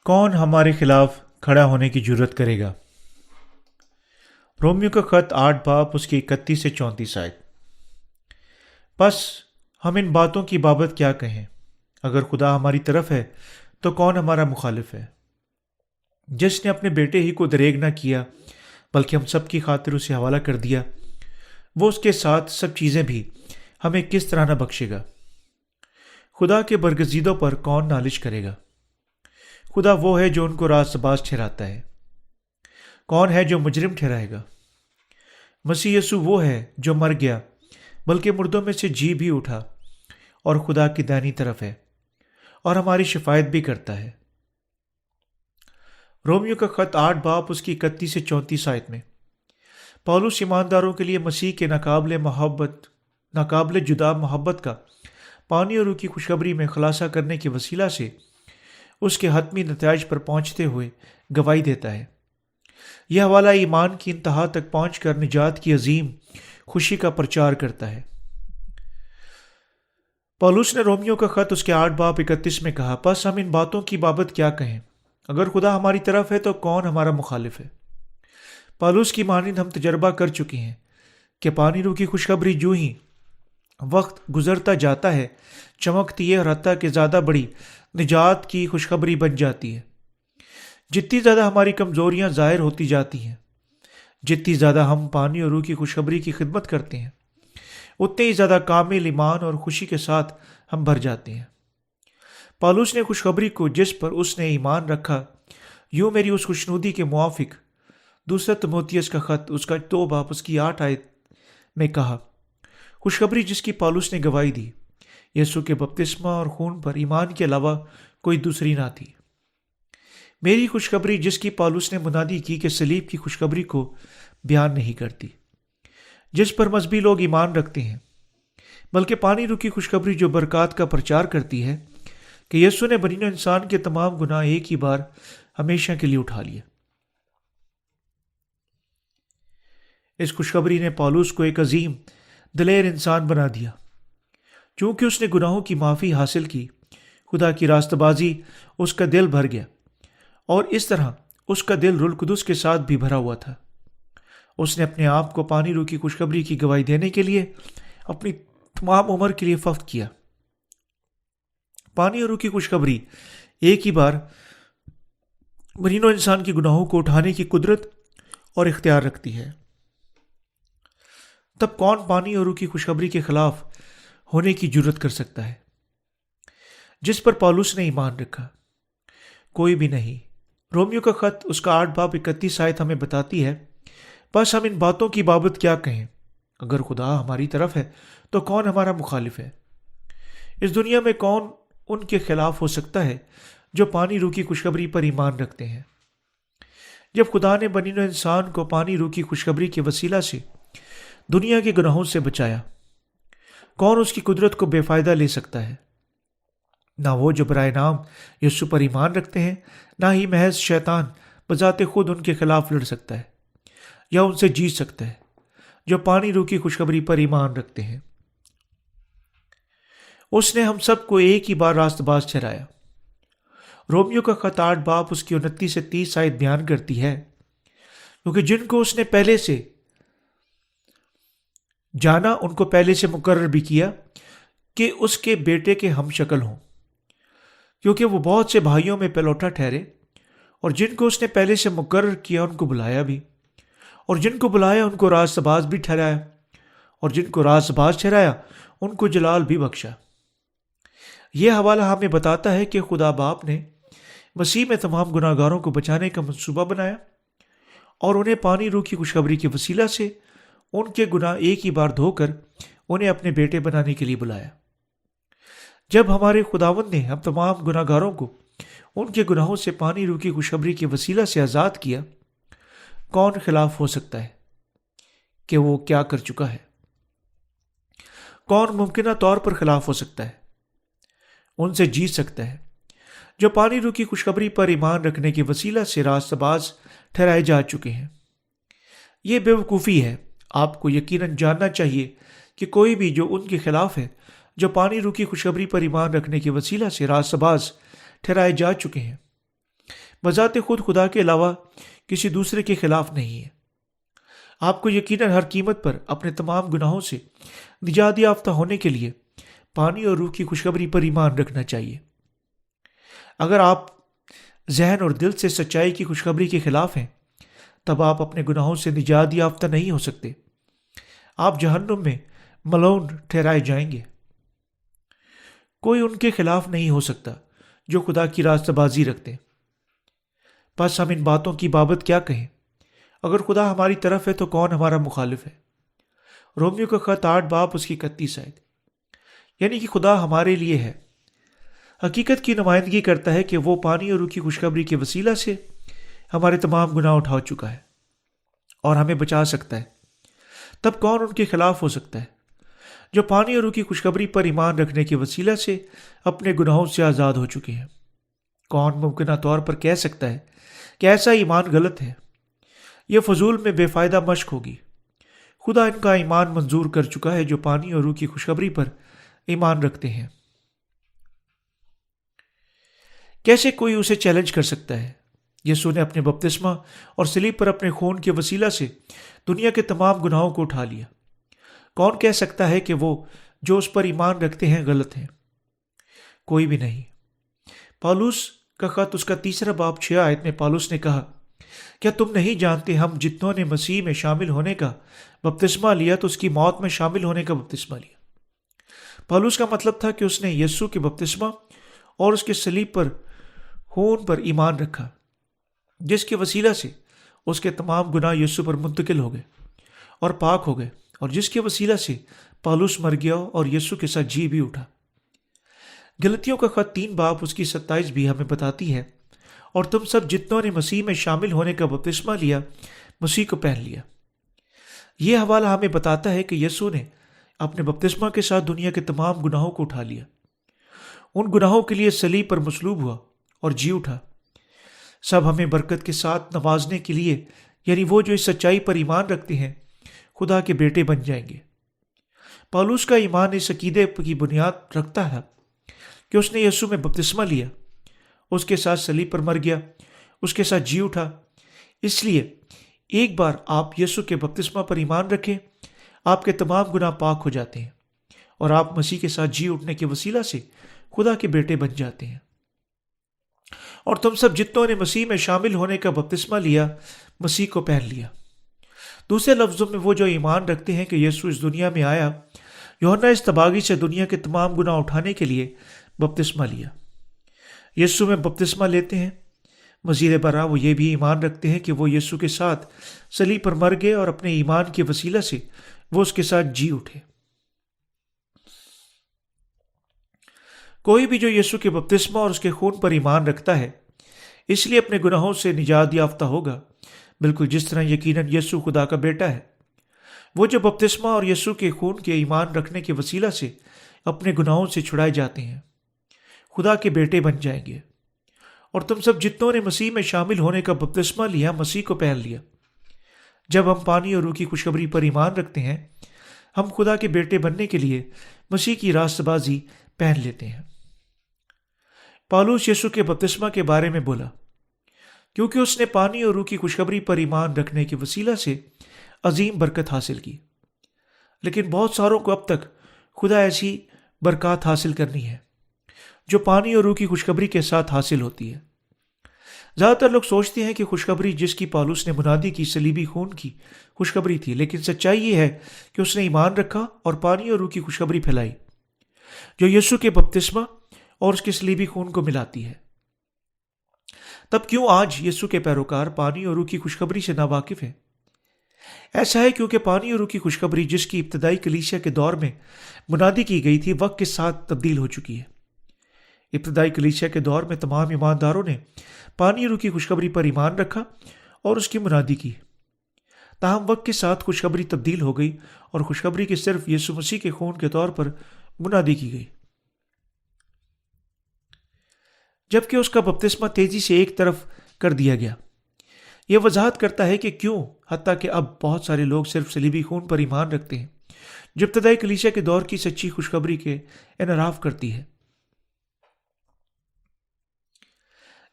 کون ہمارے خلاف کھڑا ہونے کی جرت کرے گا؟ رومیو کا خط 8 باب اس کی 31 سے 34 آیت۔ بس ہم ان باتوں کی بابت کیا کہیں؟ اگر خدا ہماری طرف ہے تو کون ہمارا مخالف ہے؟ جس نے اپنے بیٹے ہی کو دریغ نہ کیا بلکہ ہم سب کی خاطر اسے حوالہ کر دیا، وہ اس کے ساتھ سب چیزیں بھی ہمیں کس طرح نہ بخشے گا؟ خدا کے برگزیدوں پر کون نالش کرے گا؟ خدا وہ ہے جو ان کو راست باز ٹھہراتا ہے۔ کون ہے جو مجرم ٹھہرائے گا؟ مسیح یسوع وہ ہے جو مر گیا بلکہ مردوں میں سے جی بھی اٹھا اور خدا کی دائنی طرف ہے اور ہماری شفاعت بھی کرتا ہے۔ رومیو کا خط 8 باب اس کی 31 سے 34 آیت میں پولس ایمانداروں کے لیے مسیح کے ناقابل جدا محبت کا پانی اور روح کی خوشخبری میں خلاصہ کرنے کے وسیلہ سے اس کے حتمی نتائج پر پہنچتے ہوئے گواہی دیتا ہے۔ یہ حوالہ ایمان کی انتہا تک پہنچ کر نجات کی عظیم خوشی کا پرچار کرتا ہے۔ پولس نے رومیو کا خط اس کے 8 باب 31 میں کہا، پس ہم ان باتوں کی بابت کیا کہیں؟ اگر خدا ہماری طرف ہے تو کون ہمارا مخالف ہے؟ پولس کی مانند ہم تجربہ کر چکے ہیں کہ پانی روح کی خوشخبری جو ہی وقت گزرتا جاتا ہے چمکتی ہے اور حتیٰ کہ زیادہ بڑی نجات کی خوشخبری بن جاتی ہے۔ جتنی زیادہ ہماری کمزوریاں ظاہر ہوتی جاتی ہیں، جتنی زیادہ ہم پانی اور روح کی خوشخبری کی خدمت کرتے ہیں، اتنے ہی زیادہ کامل ایمان اور خوشی کے ساتھ ہم بھر جاتے ہیں۔ پولس نے خوشخبری کو جس پر اس نے ایمان رکھا یوں میری اس خوشنودی کے موافق دوسرا تیموتھیوس کا خط اس کا 2 باب اس کی 8 آیت میں کہا، خوشخبری جس کی پولس نے گواہی دی یسوع کے بپتسمہ اور خون پر ایمان کے علاوہ کوئی دوسری نہ تھی۔ میری خوشخبری جس کی پولس نے منادی کی کہ صلیب کی خوشخبری کو بیان نہیں کرتی جس پر مذہبی لوگ ایمان رکھتے ہیں، بلکہ پانی روح کی خوشخبری جو برکات کا پرچار کرتی ہے کہ یسوع نے بنی نوع انسان کے تمام گناہ ایک ہی بار ہمیشہ کے لیے اٹھا لیا۔ اس خوشخبری نے پولس کو ایک عظیم دلیر انسان بنا دیا۔ چونکہ اس نے گناہوں کی معافی حاصل کی، خدا کی راست بازی اس کا دل بھر گیا، اور اس طرح اس کا دل روح القدس کے ساتھ بھی بھرا ہوا تھا۔ اس نے اپنے آپ کو پانی روح کی خوشخبری کی گواہی دینے کے لیے اپنی تمام عمر کے لیے وقف کیا۔ پانی اور روح کی خوشخبری ایک ہی بار بنی نوع انسان کے گناہوں کو اٹھانے کی قدرت اور اختیار رکھتی ہے۔ تب کون پانی اور روح کی خوشخبری کے خلاف ہونے کی جرت کر سکتا ہے جس پر پولس نے ایمان رکھا؟ کوئی بھی نہیں۔ رومیو کا خط اس کا 8 باب 31 آیت ہمیں بتاتی ہے، بس ہم ان باتوں کی بابت کیا کہیں؟ اگر خدا ہماری طرف ہے تو کون ہمارا مخالف ہے؟ اس دنیا میں کون ان کے خلاف ہو سکتا ہے جو پانی روح کی خوشخبری پر ایمان رکھتے ہیں؟ جب خدا نے بنی نوع انسان کو پانی روح کی خوشخبری کے وسیلہ سے دنیا کے گناہوں سے بچایا، کون اس کی قدرت کو بے فائدہ لے سکتا ہے؟ نہ وہ جو برائے نام یسوع پر ایمان رکھتے ہیں، نہ ہی محض شیطان بذات خود ان کے خلاف لڑ سکتا ہے یا ان سے جیت سکتا ہے جو پانی روح کی خوشخبری پر ایمان رکھتے ہیں۔ اس نے ہم سب کو ایک ہی بار راست باز ٹھہرایا۔ رومیو کا خط 8 باب اس کی 29 سے 30 آیت بیان کرتی ہے، کیونکہ جن کو اس نے پہلے سے جانا ان کو پہلے سے مقرر بھی کیا کہ اس کے بیٹے کے ہم شکل ہوں، کیونکہ وہ بہت سے بھائیوں میں پہلوٹا ٹھہرے، اور جن کو اس نے پہلے سے مقرر کیا ان کو بلایا بھی، اور جن کو بلایا ان کو راست باز بھی ٹھہرایا، اور جن کو راست باز ٹھہرایا ان کو جلال بھی بخشا۔ یہ حوالہ ہمیں بتاتا ہے کہ خدا باپ نے مسیح میں تمام گناہ گاروں کو بچانے کا منصوبہ بنایا اور انہیں پانی روح کی خوشخبری کے وسیلہ سے ان کے گناہ ایک ہی بار دھو کر انہیں اپنے بیٹے بنانے کے لیے بلایا۔ جب ہمارے خداوند نے ہم تمام گناہ گاروں کو ان کے گناہوں سے پانی روح کی خوشخبری کے وسیلہ سے آزاد کیا، کون خلاف ہو سکتا ہے کہ وہ کیا کر چکا ہے؟ کون ممکنہ طور پر خلاف ہو سکتا ہے؟ ان سے جیت سکتا ہے جو پانی روح کی خوشخبری پر ایمان رکھنے کے وسیلہ سے راست باز ٹھہرائے جا چکے ہیں۔ یہ بے وقوفی ہے۔ آپ کو یقیناً جاننا چاہیے کہ کوئی بھی جو ان کے خلاف ہے، جو پانی روح کی خوشخبری پر ایمان رکھنے کے وسیلہ سے راست باز ٹھہرائے جا چکے ہیں، بذات خود خدا کے علاوہ کسی دوسرے کے خلاف نہیں ہے۔ آپ کو یقیناً ہر قیمت پر اپنے تمام گناہوں سے نجات یافتہ ہونے کے لیے پانی اور روح کی خوشخبری پر ایمان رکھنا چاہیے۔ اگر آپ ذہن اور دل سے سچائی کی خوشخبری کے خلاف ہیں تب آپ اپنے گناہوں سے نجات یافتہ نہیں ہو سکتے۔ آپ جہنم میں ملعون ٹھہرائے جائیں گے۔ کوئی ان کے خلاف نہیں ہو سکتا جو خدا کی راستہ بازی رکھتے ہیں۔ بس ہم ان باتوں کی بابت کیا کہیں؟ اگر خدا ہماری طرف ہے تو کون ہمارا مخالف ہے؟ رومیو کا خط 8 باب اس کی 31 آیت۔ یعنی کہ خدا ہمارے لیے ہے، حقیقت کی نمائندگی کرتا ہے کہ وہ پانی اور روح کی خوشخبری کے وسیلہ سے ہمارے تمام گناہ اٹھا چکا ہے اور ہمیں بچا سکتا ہے۔ تب کون ان کے خلاف ہو سکتا ہے جو پانی اور روح کی خوشخبری پر ایمان رکھنے کے وسیلہ سے اپنے گناہوں سے آزاد ہو چکے ہیں؟ کون ممکنہ طور پر کہہ سکتا ہے کہ ایسا ایمان غلط ہے؟ یہ فضول میں بے فائدہ مشق ہوگی۔ خدا ان کا ایمان منظور کر چکا ہے جو پانی اور روح کی خوشخبری پر ایمان رکھتے ہیں۔ کیسے کوئی اسے چیلنج کر سکتا ہے؟ یسوع نے اپنے بپتسمہ اور صلیب پر اپنے خون کے وسیلہ سے دنیا کے تمام گناہوں کو اٹھا لیا۔ کون کہہ سکتا ہے کہ وہ جو اس پر ایمان رکھتے ہیں غلط ہیں؟ کوئی بھی نہیں۔ پالوس کا خط اس کا 3 باب 6 آیت میں پالوس نے کہا، کیا تم نہیں جانتے ہم جتنوں نے مسیح میں شامل ہونے کا بپتسمہ لیا تو اس کی موت میں شامل ہونے کا بپتسمہ لیا؟ پالوس کا مطلب تھا کہ اس نے یسوع کے بپتسمہ اور اس کے صلیب پر خون پر ایمان رکھا، جس کے وسیلہ سے اس کے تمام گناہ یسوع پر منتقل ہو گئے اور پاک ہو گئے، اور جس کے وسیلہ سے پالوس مر گیا اور یسوع کے ساتھ جی بھی اٹھا۔ گلتیوں کا خط 3 باب اس کی 27 بھی ہمیں بتاتی ہے، اور تم سب جتنوں نے مسیح میں شامل ہونے کا بپتسمہ لیا مسیح کو پہن لیا۔ یہ حوالہ ہمیں بتاتا ہے کہ یسوع نے اپنے بپتسمہ کے ساتھ دنیا کے تمام گناہوں کو اٹھا لیا، ان گناہوں کے لیے صلیب پر مصلوب ہوا اور جی اٹھا۔ سب ہمیں برکت کے ساتھ نوازنے کے لیے، یعنی وہ جو اس سچائی پر ایمان رکھتے ہیں خدا کے بیٹے بن جائیں گے۔ پالوس کا ایمان اس عقیدے کی بنیاد رکھتا ہے کہ اس نے یسوع میں بپتسمہ لیا، اس کے ساتھ صلیب پر مر گیا، اس کے ساتھ جی اٹھا۔ اس لیے ایک بار آپ یسوع کے بپتسمہ پر ایمان رکھیں، آپ کے تمام گناہ پاک ہو جاتے ہیں اور آپ مسیح کے ساتھ جی اٹھنے کے وسیلہ سے خدا کے بیٹے بن جاتے ہیں۔ اور تم سب جتنوں نے مسیح میں شامل ہونے کا بپتسمہ لیا مسیح کو پہن لیا۔ دوسرے لفظوں میں وہ جو ایمان رکھتے ہیں کہ یسوع اس دنیا میں آیا، یوحنا اصطباغی سے دنیا کے تمام گناہ اٹھانے کے لیے بپتسمہ لیا، یسوع میں بپتسمہ لیتے ہیں۔ مزید برآں وہ یہ بھی ایمان رکھتے ہیں کہ وہ یسوع کے ساتھ صلیب پر مر گئے اور اپنے ایمان کے وسیلہ سے وہ اس کے ساتھ جی اٹھے۔ کوئی بھی جو یسوع کے بپتسمہ اور اس کے خون پر ایمان رکھتا ہے اس لیے اپنے گناہوں سے نجات یافتہ ہوگا، بالکل جس طرح یقیناً یسوع خدا کا بیٹا ہے۔ وہ جو بپتسمہ اور یسوع کے خون کے ایمان رکھنے کے وسیلہ سے اپنے گناہوں سے چھڑائے جاتے ہیں خدا کے بیٹے بن جائیں گے۔ اور تم سب جتنوں نے مسیح میں شامل ہونے کا بپتسمہ لیا مسیح کو پہن لیا۔ جب ہم پانی اور روح کی خوشخبری پر ایمان رکھتے ہیں ہم خدا کے بیٹے بننے کے لیے مسیح کی راست بازی پہن لیتے ہیں۔ پالوس یسوع کے بپتسمہ کے بارے میں بولا کیونکہ اس نے پانی اور روح کی خوشخبری پر ایمان رکھنے کے وسیلہ سے عظیم برکت حاصل کی، لیکن بہت ساروں کو اب تک خدا ایسی برکات حاصل کرنی ہے جو پانی اور روح کی خوشخبری کے ساتھ حاصل ہوتی ہے۔ زیادہ تر لوگ سوچتے ہیں کہ خوشخبری جس کی پالوس نے منادی کی صلیبی خون کی خوشخبری تھی، لیکن سچائی یہ ہے کہ اس نے ایمان رکھا اور پانی اور روح کی خوشخبری پھیلائی جو یسوع کے بپتسمہ اور اس کے صلیبی خون کو ملاتی ہے۔ تب کیوں آج یسوع کے پیروکار پانی اور روح کی خوشخبری سے ناواقف ہیں؟ ایسا ہے کیونکہ پانی اور روح کی خوشخبری جس کی ابتدائی کلیسیا کے دور میں منادی کی گئی تھی وقت کے ساتھ تبدیل ہو چکی ہے۔ ابتدائی کلیسیا کے دور میں تمام ایمانداروں نے پانی اور روح کی خوشخبری پر ایمان رکھا اور اس کی منادی کی۔ تاہم وقت کے ساتھ خوشخبری تبدیل ہو گئی اور خوشخبری کی صرف یسوع مسیح کے خون کے طور پر منادی کی گئی، جبکہ اس کا بپتسمہ تیزی سے ایک طرف کر دیا گیا۔ یہ وضاحت کرتا ہے کہ کیوں حتیٰ کہ اب بہت سارے لوگ صرف صلیبی خون پر ایمان رکھتے ہیں جو ابتدائی کلیسیا کے دور کی سچی خوشخبری کے انحراف کرتی ہے۔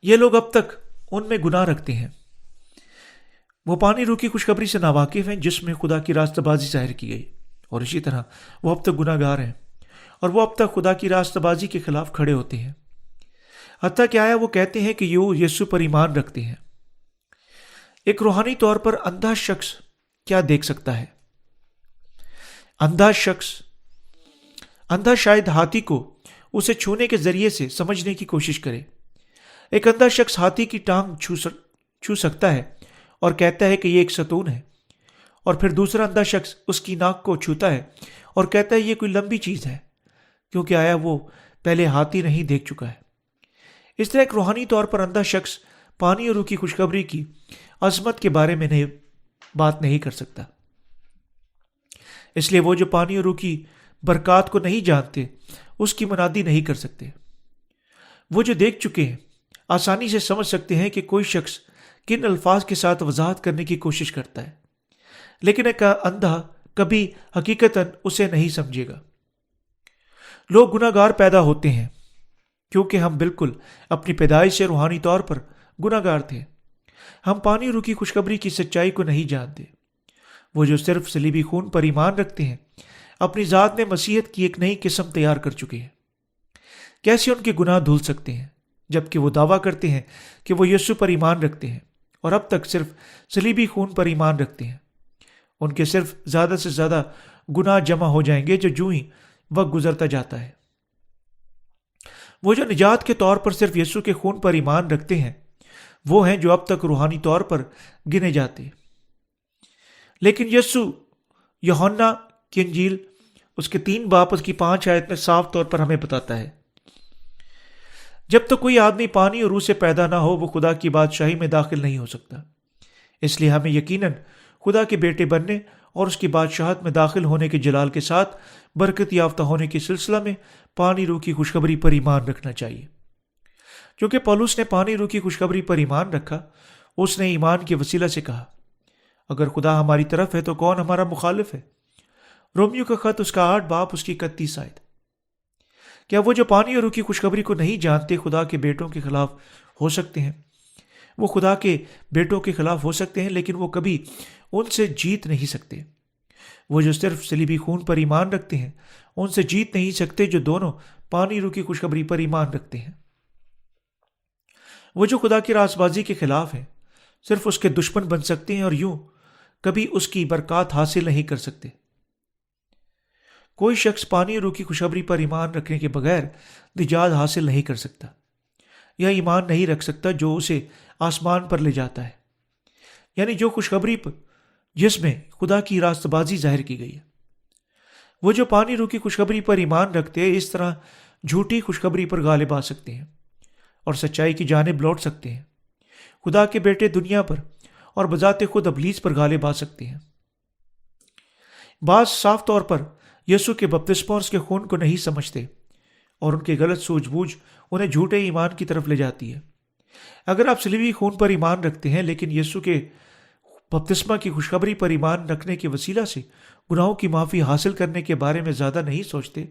یہ لوگ اب تک ان میں گناہ رکھتے ہیں۔ وہ پانی روح کی خوشخبری سے ناواقف ہیں جس میں خدا کی راستہ بازی ظاہر کی گئی، اور اسی طرح وہ اب تک گناہ گار ہیں، اور وہ اب تک خدا کی راستہ بازی کے خلاف کھڑے ہوتے ہیں۔ حتیٰ کہ آیا وہ کہتے ہیں کہ وہ یسوع پر ایمان رکھتے ہیں۔ ایک روحانی طور پر اندھا شخص کیا دیکھ سکتا ہے؟ اندھا شاید ہاتھی کو اسے چھونے کے ذریعے سے سمجھنے کی کوشش کرے۔ ایک اندھا شخص ہاتھی کی ٹانگ چھو سکتا ہے اور کہتا ہے کہ یہ ایک ستون ہے، اور پھر دوسرا اندھا شخص اس کی ناک کو چھوتا ہے اور کہتا ہے یہ کوئی لمبی چیز ہے، کیونکہ آیا وہ پہلے ہاتھی نہیں دیکھ چکا ہے۔ اس طرح ایک روحانی طور پر اندھا شخص پانی اور روح کی خوشخبری کی عظمت کے بارے میں بات نہیں کر سکتا۔ اس لیے وہ جو پانی اور روح کی برکات کو نہیں جانتے اس کی منادی نہیں کر سکتے۔ وہ جو دیکھ چکے ہیں آسانی سے سمجھ سکتے ہیں کہ کوئی شخص کن الفاظ کے ساتھ وضاحت کرنے کی کوشش کرتا ہے، لیکن ایک اندھا کبھی حقیقتاً اسے نہیں سمجھے گا۔ لوگ گناہ گار پیدا ہوتے ہیں کیونکہ ہم بالکل اپنی پیدائش سے روحانی طور پر گناہ گار تھے۔ ہم پانی روح کی خوشخبری کی سچائی کو نہیں جانتے۔ وہ جو صرف صلیبی خون پر ایمان رکھتے ہیں اپنی ذات میں مسیحیت کی ایک نئی قسم تیار کر چکے ہیں۔ کیسے ان کے گناہ دھل سکتے ہیں جبکہ وہ دعویٰ کرتے ہیں کہ وہ یسوع پر ایمان رکھتے ہیں اور اب تک صرف صلیبی خون پر ایمان رکھتے ہیں؟ ان کے صرف زیادہ سے زیادہ گناہ جمع ہو جائیں گے جو ہی وقت گزرتا جاتا ہے۔ وہ جو نجات کے طور پر صرف یسوع کے خون پر ایمان رکھتے ہیں وہ ہیں جو اب تک روحانی طور پر گنے جاتے ہیں۔ لیکن یسوع یوحنا کی انجیل اس کے 3 باب اس کی 5 آیت میں صاف طور پر ہمیں بتاتا ہے، جب تک کوئی آدمی پانی اور روح سے پیدا نہ ہو وہ خدا کی بادشاہی میں داخل نہیں ہو سکتا۔ اس لیے ہمیں یقیناً خدا کے بیٹے بننے اور اس کی بادشاہت میں داخل ہونے کے جلال کے ساتھ برکت یافتہ ہونے کے سلسلہ میں پانی روح کی خوشخبری پر ایمان رکھنا چاہیے۔ کیونکہ پولس نے پانی روح کی خوشخبری پر ایمان رکھا، اس نے ایمان کے وسیلہ سے کہا اگر خدا ہماری طرف ہے تو کون ہمارا مخالف ہے؟ رومیو کا خط اس کا 8 باب اس کی 31 آیت۔ کیا وہ جو پانی اور روح کی خوشخبری کو نہیں جانتے خدا کے بیٹوں کے خلاف ہو سکتے ہیں؟ وہ خدا کے بیٹوں کے خلاف ہو سکتے ہیں لیکن وہ کبھی ان سے جیت نہیں سکتے۔ وہ جو صرف صلیبی خون پر ایمان رکھتے ہیں ان سے جیت نہیں سکتے جو دونوں پانی روح کی خوشخبری پر ایمان رکھتے ہیں۔ وہ جو خدا کی راست بازی کے خلاف ہیں صرف اس کے دشمن بن سکتے ہیں اور یوں کبھی اس کی برکات حاصل نہیں کر سکتے۔ کوئی شخص پانی روح کی خوشخبری پر ایمان رکھنے کے بغیر نجات حاصل نہیں کر سکتا یا ایمان نہیں رکھ سکتا جو اسے آسمان پر لے جاتا ہے، یعنی جو خوشخبری پر جس میں خدا کی راست بازی ظاہر کی گئی ہے۔ وہ جو پانی روح کی خوشخبری پر ایمان رکھتے ہیں اس طرح جھوٹی خوشخبری پر غالب آ سکتے ہیں اور سچائی کی جانب لوٹ سکتے ہیں۔ خدا کے بیٹے دنیا پر اور بذات خود ابلیس پر غالب آ سکتے ہیں۔ بعض صاف طور پر یسوع کے بپتسمہ اور اس کے خون کو نہیں سمجھتے اور ان کے غلط سوچ بوجھ انہیں جھوٹے ایمان کی طرف لے جاتی ہے۔ اگر آپ صلیبی خون پر ایمان رکھتے ہیں لیکن یسوع کے بپتسمہ کی خوشخبری پر ایمان رکھنے کے وسیلہ سے گناہوں کی معافی حاصل کرنے کے بارے میں زیادہ نہیں سوچتے،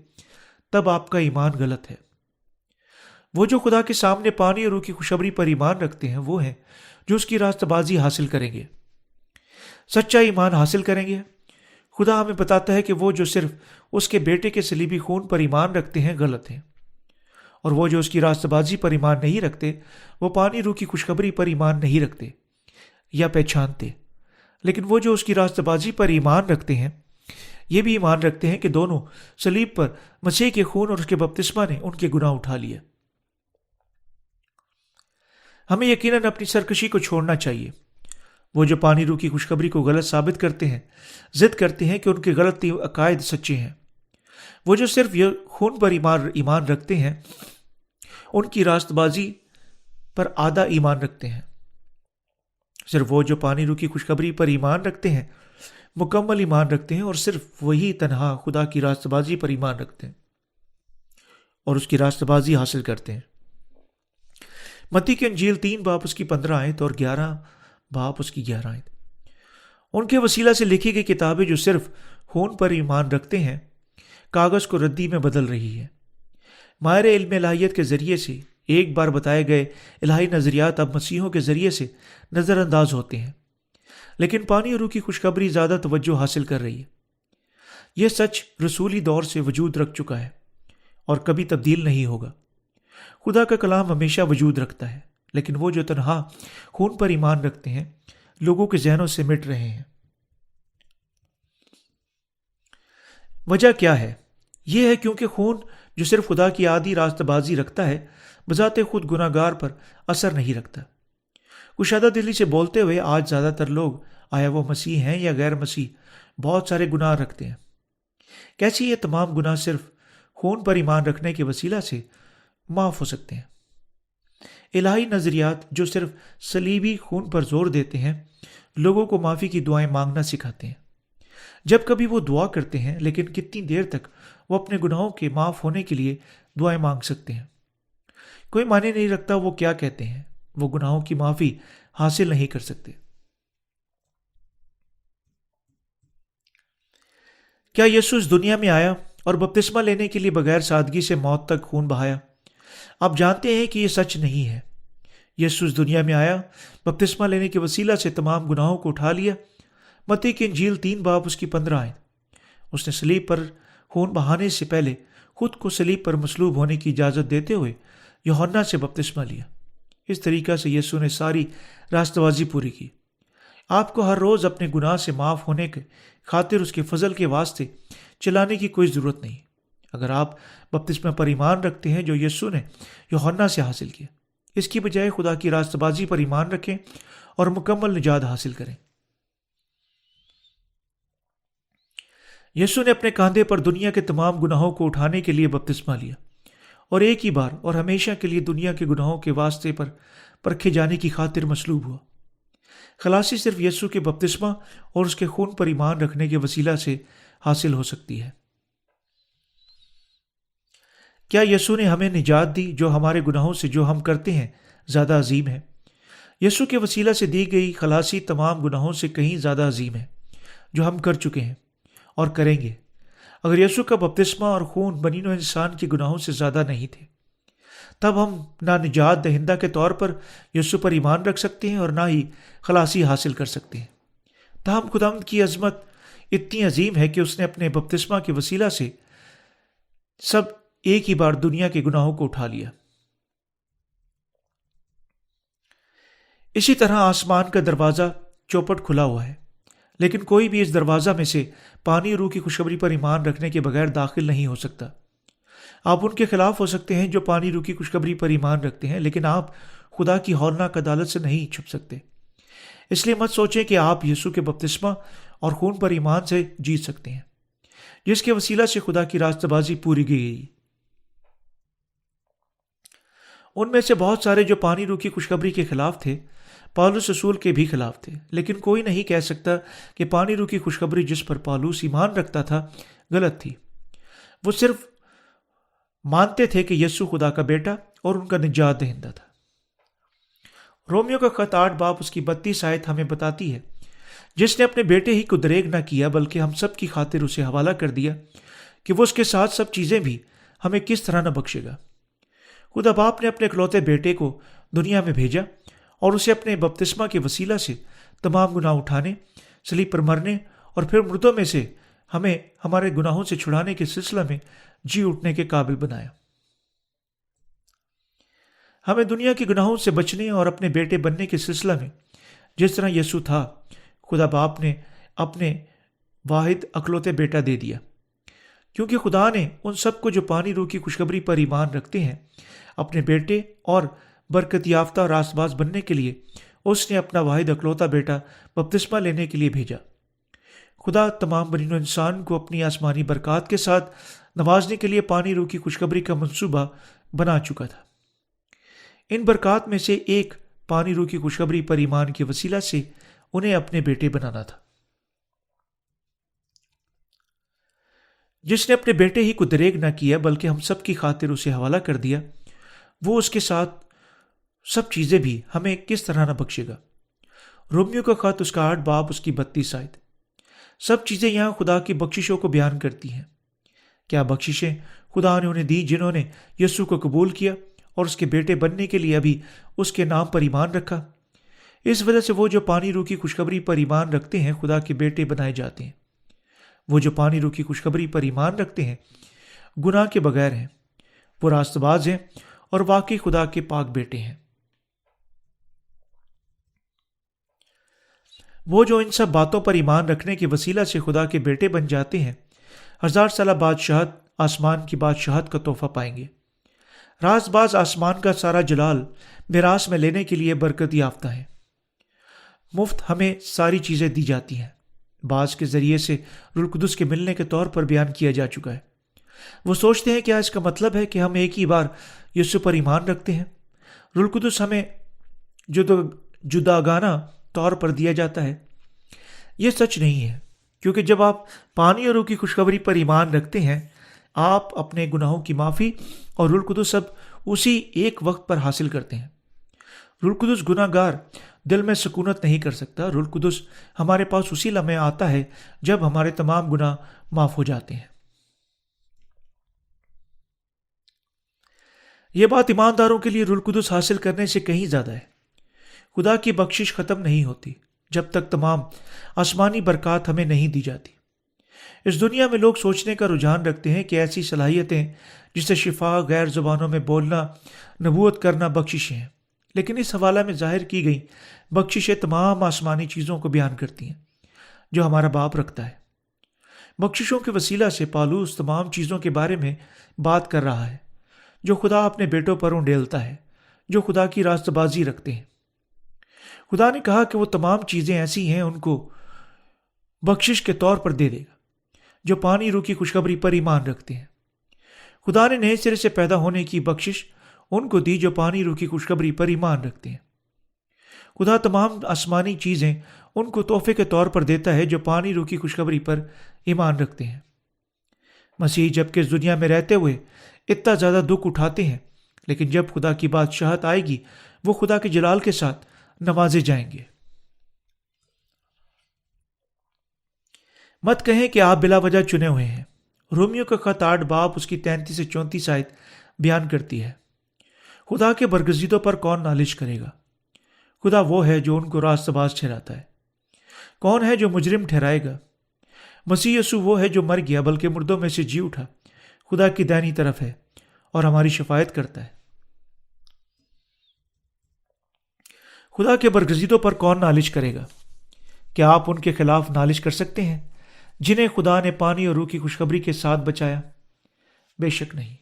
تب آپ کا ایمان غلط ہے۔ وہ جو خدا کے سامنے پانی اور روح کی خوشخبری پر ایمان رکھتے ہیں وہ ہیں جو اس کی راست بازی حاصل کریں گے، سچا ایمان حاصل کریں گے۔ خدا ہمیں بتاتا ہے کہ وہ جو صرف اس کے بیٹے کے صلیبی خون پر ایمان رکھتے ہیں غلط ہیں، اور وہ جو اس کی راست بازی پر ایمان نہیں رکھتے وہ پانی روح کی خوشخبری پر ایمان نہیں رکھتے یا پہچانتے۔ لیکن وہ جو اس کی راست بازی پر ایمان رکھتے ہیں یہ بھی ایمان رکھتے ہیں کہ دونوں صلیب پر مسیح کے خون اور اس کے بپتسمہ نے ان کے گناہ اٹھا لیے۔ ہمیں یقیناً اپنی سرکشی کو چھوڑنا چاہیے۔ وہ جو پانی روح کی خوشخبری کو غلط ثابت کرتے ہیں ضد کرتے ہیں کہ ان کے غلط عقائد سچے ہیں۔ وہ جو صرف یہ خون پر ایمان رکھتے ہیں ان کی راست بازی پر آدھا ایمان رکھتے ہیں۔ صرف وہ جو پانی روح کی خوشخبری پر ایمان رکھتے ہیں مکمل ایمان رکھتے ہیں اور صرف وہی تنہا خدا کی راست بازی پر ایمان رکھتے ہیں اور اس کی راست بازی حاصل کرتے ہیں۔ متی کی انجیل 3 باب اس کی 15 آیت اور 11 باب اس کی 11 آیت۔ ان کے وسیلہ سے لکھی گئی کتابیں جو صرف خون پر ایمان رکھتے ہیں کاغذ کو ردی میں بدل رہی ہے۔ ماہر علم الہیت کے ذریعے سے ایک بار بتائے گئے الہی نظریات اب مسیحوں کے ذریعے سے نظر انداز ہوتے ہیں، لیکن پانی اور روح کی خوشخبری زیادہ توجہ حاصل کر رہی ہے۔ یہ سچ رسولی دور سے وجود رکھ چکا ہے اور کبھی تبدیل نہیں ہوگا۔ خدا کا کلام ہمیشہ وجود رکھتا ہے، لیکن وہ جو تنہا خون پر ایمان رکھتے ہیں لوگوں کے ذہنوں سے مٹ رہے ہیں۔ وجہ کیا ہے؟ یہ ہے کیونکہ خون جو صرف خدا کی عادی راست بازی رکھتا ہے بذات خود گناہ گار پر اثر نہیں رکھتا۔ کشادہ دلی سے بولتے ہوئے آج زیادہ تر لوگ، آیا وہ مسیح ہیں یا غیر مسیح، بہت سارے گناہ رکھتے ہیں۔ کیسے یہ تمام گناہ صرف خون پر ایمان رکھنے کے وسیلہ سے معاف ہو سکتے ہیں؟ الہی نظریات جو صرف صلیبی خون پر زور دیتے ہیں لوگوں کو معافی کی دعائیں مانگنا سکھاتے ہیں۔ جب کبھی وہ دعا کرتے ہیں، لیکن کتنی دیر تک وہ اپنے گناہوں کے معاف ہونے کے لیے دعائیں مانگ سکتے ہیں؟ کوئی معنی نہیں رکھتا وہ کیا کہتے ہیں، وہ گناہوں کی معافی حاصل نہیں کر سکتے۔ کیا یسوع اس دنیا میں آیا اور بپتسمہ لینے کے لیے بغیر سادگی سے موت تک خون بہایا؟ آپ جانتے ہیں کہ یہ سچ نہیں ہے۔ یسوع اس دنیا میں آیا، بپتسمہ لینے کے وسیلہ سے تمام گناہوں کو اٹھا لیا۔ متی کی انجیل 3 باب اس کی 15 آیت۔ اس نے صلیب پر خون بہانے سے پہلے خود کو صلیب پر مصلوب ہونے کی اجازت دیتے ہوئے یوحنا سے بپتسمہ لیا۔ اس طریقہ سے یسوع نے ساری راستہ بازی پوری کی۔ آپ کو ہر روز اپنے گناہ سے معاف ہونے کے خاطر اس کے فضل کے واسطے چلانے کی کوئی ضرورت نہیں۔ اگر آپ بپتسمہ پر ایمان رکھتے ہیں جو یسوع نے یوحنا سے حاصل کیا، اس کی بجائے خدا کی راستہ بازی پر ایمان رکھیں اور مکمل نجات حاصل کریں۔ یسوع نے اپنے کاندھے پر دنیا کے تمام گناہوں کو اٹھانے کے لیے بپتسمہ لیا، اور ایک ہی بار اور ہمیشہ کے لیے دنیا کے گناہوں کے واسطے پر پرکھے جانے کی خاطر مصلوب ہوا۔ خلاصی صرف یسوع کے بپتسمہ اور اس کے خون پر ایمان رکھنے کے وسیلہ سے حاصل ہو سکتی ہے۔ کیا یسوع نے ہمیں نجات دی جو ہمارے گناہوں سے جو ہم کرتے ہیں زیادہ عظیم ہے؟ یسوع کے وسیلہ سے دی گئی خلاصی تمام گناہوں سے کہیں زیادہ عظیم ہے جو ہم کر چکے ہیں اور کریں گے۔ اگر یسوع کا بپتسمہ اور خون بنی نوع انسان کے گناہوں سے زیادہ نہیں تھے، تب ہم نہ نجات دہندہ کے طور پر یسوع پر ایمان رکھ سکتے ہیں اور نہ ہی خلاصی حاصل کر سکتے ہیں۔ تاہم خداوند کی عظمت اتنی عظیم ہے کہ اس نے اپنے بپتسمہ کے وسیلہ سے سب ایک ہی بار دنیا کے گناہوں کو اٹھا لیا۔ اسی طرح آسمان کا دروازہ چوپٹ کھلا ہوا ہے، لیکن کوئی بھی اس دروازہ میں سے پانی اور روح کی خوشخبری پر ایمان رکھنے کے بغیر داخل نہیں ہو سکتا۔ آپ ان کے خلاف ہو سکتے ہیں جو پانی روح کی خوشخبری پر ایمان رکھتے ہیں، لیکن آپ خدا کی ہولناک عدالت سے نہیں چھپ سکتے۔ اس لیے مت سوچیں کہ آپ یسوع کے بپتسمہ اور خون پر ایمان سے جیت سکتے ہیں، جس کے وسیلہ سے خدا کی راستہ بازی پوری کی گئی۔ ان میں سے بہت سارے جو پانی روح کی خوشخبری کے خلاف تھے، پالوس رسول کے بھی خلاف تھے، لیکن کوئی نہیں کہہ سکتا کہ پانی روح کی خوشخبری جس پر پالوس ایمان رکھتا تھا غلط تھی۔ وہ صرف مانتے تھے کہ یسوع خدا کا بیٹا اور ان کا نجات دہندہ تھا۔ رومیو کا خط 8 باب اس کی 32 آیت ہمیں بتاتی ہے، جس نے اپنے بیٹے ہی کو دریغ نہ کیا بلکہ ہم سب کی خاطر اسے حوالہ کر دیا، کہ وہ اس کے ساتھ سب چیزیں بھی ہمیں کس طرح نہ بخشے گا۔ خدا باپ نے اپنے اکلوتے بیٹے کو دنیا میں بھیجا اور اسے اپنے بپتسمہ کے وسیلہ سے تمام گناہ اٹھانے، صلیب پر مرنے اور پھر مردوں میں سے ہمیں ہمارے گناہوں سے چھڑانے کے سلسلہ میں جی اٹھنے کے قابل بنایا۔ ہمیں دنیا کے گناہوں سے بچنے اور اپنے بیٹے بننے کے سلسلہ میں جس طرح یسوع تھا، خدا باپ نے اپنے واحد اکلوتے بیٹا دے دیا، کیونکہ خدا نے ان سب کو جو پانی روح کی خوشخبری پر ایمان رکھتے ہیں اپنے بیٹے اور برکت یافتہ راست باز بننے کے لیے اس نے اپنا واحد اکلوتا بیٹا بپتسمہ لینے کے لیے بھیجا۔ خدا تمام بنی نوع انسان کو اپنی آسمانی برکات کے ساتھ نوازنے کے لیے پانی روح کی خوشخبری کا منصوبہ بنا چکا تھا۔ ان برکات میں سے ایک پانی روح کی خوشخبری پر ایمان کے وسیلہ سے انہیں اپنے بیٹے بنانا تھا۔ جس نے اپنے بیٹے ہی کو دریغ نہ کیا بلکہ ہم سب کی خاطر اسے حوالہ کر دیا، وہ اس کے ساتھ سب چیزیں بھی ہمیں کس طرح نہ بخشے گا۔ رومیو کا خط اس کا 8 باب اس کی 32 آیت۔ سب چیزیں یہاں خدا کی بخششوں کو بیان کرتی ہیں۔ کیا بخششیں خدا نے انہیں دی جنہوں نے یسوع کو قبول کیا اور اس کے بیٹے بننے کے لیے ابھی اس کے نام پر ایمان رکھا۔ اس وجہ سے وہ جو پانی روح کی خوشخبری پر ایمان رکھتے ہیں خدا کے بیٹے بنائے جاتے ہیں۔ وہ جو پانی روح کی خوشخبری پر ایمان رکھتے ہیں گناہ کے بغیر ہیں، وہ راست باز ہیں اور واقعی خدا کے پاک بیٹے ہیں۔ وہ جو ان سب باتوں پر ایمان رکھنے کے وسیلہ سے خدا کے بیٹے بن جاتے ہیں 1000 سالہ بادشاہت، آسمان کی بادشاہت کا تحفہ پائیں گے۔ راست باز آسمان کا سارا جلال میراث میں لینے کے لیے برکت یافتہ ہیں۔ مفت ہمیں ساری چیزیں دی جاتی ہیں۔ بعض کے ذریعے سے روح القدس کے ملنے کے طور پر بیان کیا جا چکا ہے۔ وہ سوچتے ہیں کیا اس کا مطلب ہے کہ ہم ایک ہی بار یسوع پر ایمان رکھتے ہیں؟ روح القدس ہمیں جداگانہ طور پر دیا جاتا ہے۔ یہ سچ نہیں ہے، کیونکہ جب آپ پانی اور روح کی خوشخبری پر ایمان رکھتے ہیں آپ اپنے گناہوں کی معافی اور روح القدس سب اسی ایک وقت پر حاصل کرتے ہیں۔ روح القدس گناہ گار دل میں سکونت نہیں کر سکتا۔ روح القدس ہمارے پاس اسی لمحے آتا ہے جب ہمارے تمام گناہ معاف ہو جاتے ہیں۔ یہ بات ایمانداروں کے لیے روح القدس حاصل کرنے سے کہیں زیادہ ہے۔ خدا کی بخشش ختم نہیں ہوتی جب تک تمام آسمانی برکات ہمیں نہیں دی جاتی۔ اس دنیا میں لوگ سوچنے کا رجحان رکھتے ہیں کہ ایسی صلاحیتیں جسے شفا، غیر زبانوں میں بولنا، نبوت کرنا بخششیں ہیں، لیکن اس حوالہ میں ظاہر کی گئی بخششیں تمام آسمانی چیزوں کو بیان کرتی ہیں جو ہمارا باپ رکھتا ہے۔ بخششوں کے وسیلہ سے پالوس تمام چیزوں کے بارے میں بات کر رہا ہے جو خدا اپنے بیٹوں پر انڈیلتا ہے، جو خدا کی راست بازی رکھتے ہیں۔ خدا نے کہا کہ وہ تمام چیزیں ایسی ہیں ان کو بخشش کے طور پر دے دے گا جو پانی روح کی خوشخبری پر ایمان رکھتے ہیں۔ خدا نے نئے سرے سے پیدا ہونے کی بخشش ان کو دی جو پانی روح کی خوشخبری پر ایمان رکھتے ہیں۔ خدا تمام آسمانی چیزیں ان کو تحفے کے طور پر دیتا ہے جو پانی روح کی خوشخبری پر ایمان رکھتے ہیں۔ مسیح جبکہ اس دنیا میں رہتے ہوئے اتنا زیادہ دکھ اٹھاتے ہیں، لیکن جب خدا کی بادشاہت آئے گی وہ خدا کے جلال کے ساتھ نوازے جائیں گے۔ مت کہیں کہ آپ بلا وجہ چنے ہوئے ہیں۔ رومیو کا خط 8 باب اس کی 33 سے 34 آیت بیان کرتی ہے۔ خدا کے برگزیدوں پر کون نالش کرے گا؟ خدا وہ ہے جو ان کو راست باز ٹھہراتا ہے۔ کون ہے جو مجرم ٹھہرائے گا؟ مسیح یسوع وہ ہے جو مر گیا بلکہ مردوں میں سے جی اٹھا، خدا کی دائنی طرف ہے اور ہماری شفاعت کرتا ہے۔ خدا کے برگزیدوں پر کون نالش کرے گا؟ کیا آپ ان کے خلاف نالش کر سکتے ہیں جنہیں خدا نے پانی اور روح کی خوشخبری کے ساتھ بچایا؟ بے شک نہیں۔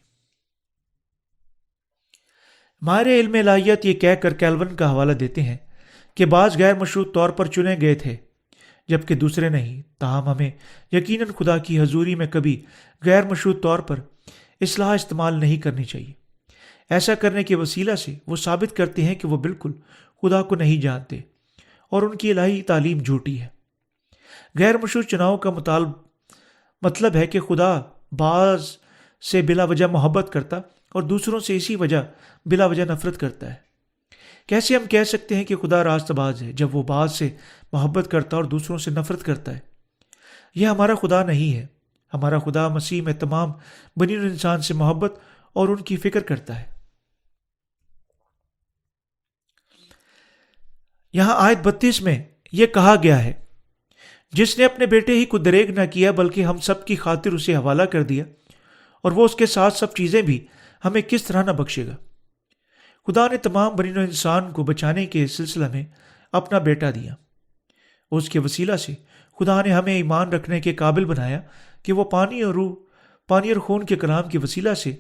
ماہر علم الہیات یہ کہہ کر کیلون کا حوالہ دیتے ہیں کہ بعض غیر مشروط طور پر چنے گئے تھے جبکہ دوسرے نہیں، تاہم ہمیں یقیناً خدا کی حضوری میں کبھی غیر مشروط طور پر اصلاح استعمال نہیں کرنی چاہیے۔ ایسا کرنے کے وسیلہ سے وہ ثابت کرتے ہیں کہ وہ بالکل خدا کو نہیں جانتے اور ان کی الہی تعلیم جھوٹی ہے۔ غیر مشروط چناؤ کا مطلب ہے کہ خدا بعض سے بلا وجہ محبت کرتا اور دوسروں سے اسی وجہ بلا وجہ نفرت کرتا ہے۔ کیسے ہم کہہ سکتے ہیں کہ خدا راست باز ہے جب وہ بعض سے محبت کرتا اور دوسروں سے نفرت کرتا ہے؟ یہ ہمارا خدا نہیں ہے۔ ہمارا خدا مسیح میں تمام بنی نوع انسان سے محبت اور ان کی فکر کرتا ہے۔ یہاں آیت 32 میں یہ کہا گیا ہے، جس نے اپنے بیٹے ہی کو دریغ نہ کیا بلکہ ہم سب کی خاطر اسے حوالہ کر دیا، اور وہ اس کے ساتھ سب چیزیں بھی ہمیں کس طرح نہ بخشے گا۔ خدا نے تمام بنی نوع انسان کو بچانے کے سلسلہ میں اپنا بیٹا دیا۔ اس کے وسیلہ سے خدا نے ہمیں ایمان رکھنے کے قابل بنایا کہ وہ پانی اور خون کے کلام کے وسیلہ سے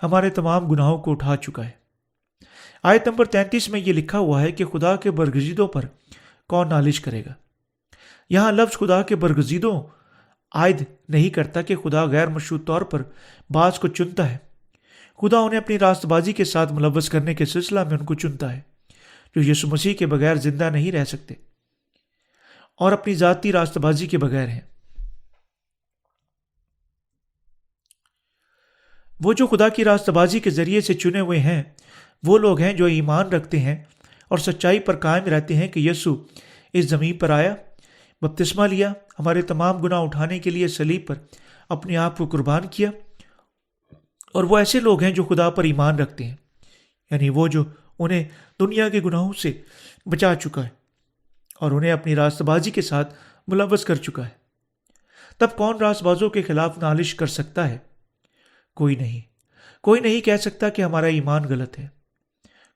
ہمارے تمام گناہوں کو اٹھا چکا ہے۔ آیت نمبر 33 میں یہ لکھا ہوا ہے کہ خدا کے برگزیدوں پر کون نالش کرے گا۔ یہاں لفظ خدا کے برگزیدوں عائد نہیں کرتا کہ خدا غیر مشروط طور پر بعض کو چنتا ہے۔ خدا انہیں اپنی راست بازی کے ساتھ ملوث کرنے کے سلسلہ میں ان کو چنتا ہے جو یسوع مسیح کے بغیر زندہ نہیں رہ سکتے اور اپنی ذاتی راست بازی کے بغیر ہیں۔ وہ جو خدا کی راست بازی کے ذریعے سے چنے ہوئے ہیں وہ لوگ ہیں جو ایمان رکھتے ہیں اور سچائی پر قائم رہتے ہیں کہ یسوع اس زمین پر آیا، بپتسمہ لیا، ہمارے تمام گناہ اٹھانے کے لیے صلیب پر اپنے آپ کو قربان کیا، اور وہ ایسے لوگ ہیں جو خدا پر ایمان رکھتے ہیں یعنی وہ جو انہیں دنیا کے گناہوں سے بچا چکا ہے اور انہیں اپنی راست بازی کے ساتھ ملوث کر چکا ہے، تب کون راست بازوں کے خلاف نالش کر سکتا ہے؟ کوئی نہیں۔ کوئی نہیں کہہ سکتا کہ ہمارا ایمان غلط ہے۔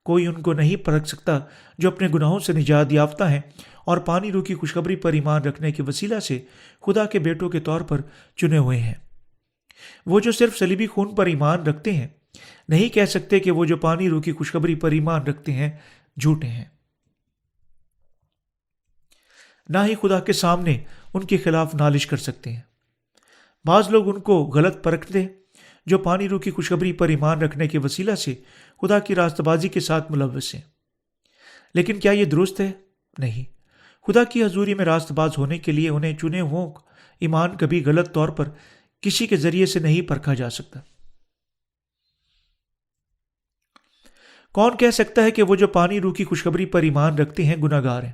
کوئی ان کو نہیں پرکھ سکتا جو اپنے گناہوں سے نجات یافتہ ہیں اور پانی رو کی خوشخبری پر ایمان رکھنے کے وسیلہ سے خدا کے بیٹوں کے طور پر چنے ہوئے ہیں۔ وہ جو صرف صلیبی خون پر ایمان رکھتے ہیں نہیں کہہ سکتے کہ وہ جو پانی رو کی خوشخبری پر ایمان رکھتے ہیں جھوٹے ہیں۔ نہ ہی خدا کے سامنے ان کے خلاف نالش کر سکتے ہیں۔ بعض لوگ ان کو غلط پرکھتے جو پانی رو کی خوشخبری پر ایمان رکھنے کے وسیلہ سے خدا کی راست بازی کے ساتھ ملوث ہیں۔ لیکن کیا یہ درست ہے؟ نہیں۔ خدا کی حضوری میں راست باز ہونے کے لیے انہیں چنے ہوئے ایمان کبھی غلط طور پر کسی کے ذریعے سے نہیں پرکھا جا سکتا۔ کون کہہ سکتا ہے کہ وہ جو پانی رو کی خوشخبری پر ایمان رکھتے ہیں گناہ گار ہیں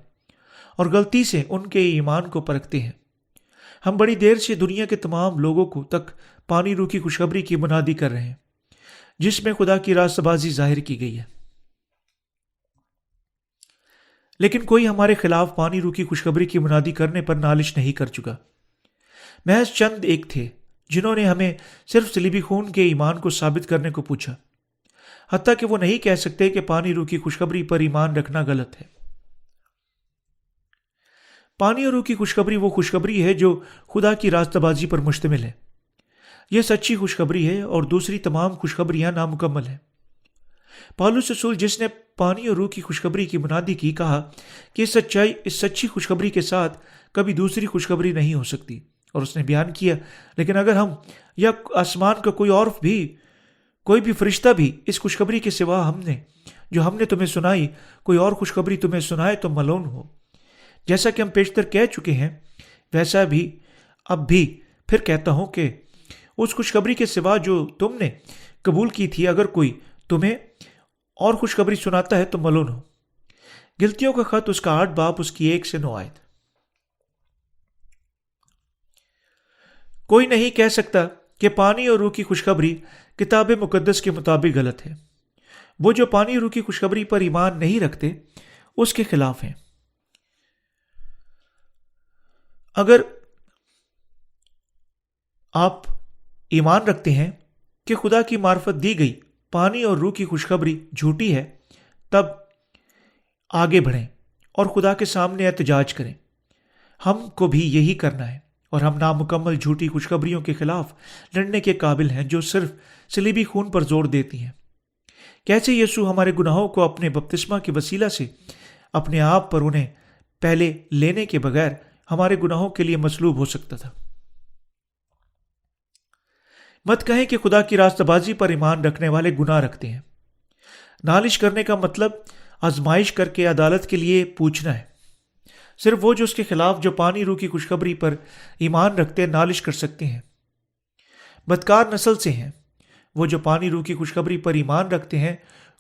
اور غلطی سے ان کے ایمان کو پرکھتے ہیں؟ ہم بڑی دیر سے دنیا کے تمام لوگوں کو تک پانی رو کی خوشخبری کی منادی کر رہے ہیں جس میں خدا کی راست بازی ظاہر کی گئی ہے، لیکن کوئی ہمارے خلاف پانی رو کی خوشخبری کی منادی کرنے پر نالش نہیں کر چکا۔ محض چند ایک تھے جنہوں نے ہمیں صرف صلیبی خون کے ایمان کو ثابت کرنے کو پوچھا، حتیٰ کہ وہ نہیں کہہ سکتے کہ پانی رو کی خوشخبری پر ایمان رکھنا غلط ہے۔ پانی اور روح کی خوشخبری وہ خوشخبری ہے جو خدا کی راست بازی پر مشتمل ہے۔ یہ سچی خوشخبری ہے اور دوسری تمام خوشخبریاں نامکمل ہیں۔ پالوس رسول جس نے پانی اور روح کی خوشخبری کی منادی کی، کہا کہ اس سچی خوشخبری کے ساتھ کبھی دوسری خوشخبری نہیں ہو سکتی، اور اس نے بیان کیا لیکن اگر ہم یا آسمان کا کوئی بھی فرشتہ بھی اس خوشخبری کے سوا ہم نے تمہیں سنائی کوئی اور خوشخبری تمہیں سنائے تو ملعون ہو۔ جیسا کہ ہم پیشتر کہہ چکے ہیں ویسا بھی اب بھی پھر کہتا ہوں کہ اس خوشخبری کے سوا جو تم نے قبول کی تھی اگر کوئی تمہیں اور خوشخبری سناتا ہے تو ملعون ہو۔ گلتیوں کا خط اس کا 8 باب اس کی 1 سے 9 آیت۔ کوئی نہیں کہہ سکتا کہ پانی اور روح کی خوشخبری کتاب مقدس کے مطابق غلط ہے۔ وہ جو پانی اور روح کی خوشخبری پر ایمان نہیں رکھتے اس کے خلاف ہیں۔ اگر آپ ایمان رکھتے ہیں کہ خدا کی معرفت دی گئی پانی اور روح کی خوشخبری جھوٹی ہے، تب آگے بڑھیں اور خدا کے سامنے احتجاج کریں۔ ہم کو بھی یہی کرنا ہے، اور ہم نامکمل جھوٹی خوشخبریوں کے خلاف لڑنے کے قابل ہیں جو صرف صلیبی خون پر زور دیتی ہیں۔ کیسے یسوع ہمارے گناہوں کو اپنے بپتسمہ کے وسیلہ سے اپنے آپ پر انہیں پہلے لینے کے بغیر ہمارے گناہوں کے لیے مصلوب ہو سکتا تھا؟ مت کہیں کہ خدا کی راست بازی پر ایمان رکھنے والے گناہ رکھتے ہیں۔ نالش کرنے کا مطلب آزمائش کر کے عدالت کے لیے پوچھنا ہے۔ صرف وہ جو اس کے خلاف جو پانی روح کی خوشخبری پر ایمان رکھتے نالش کر سکتے ہیں۔ بدکار نسل سے ہیں وہ جو پانی روح کی خوشخبری پر ایمان رکھتے ہیں،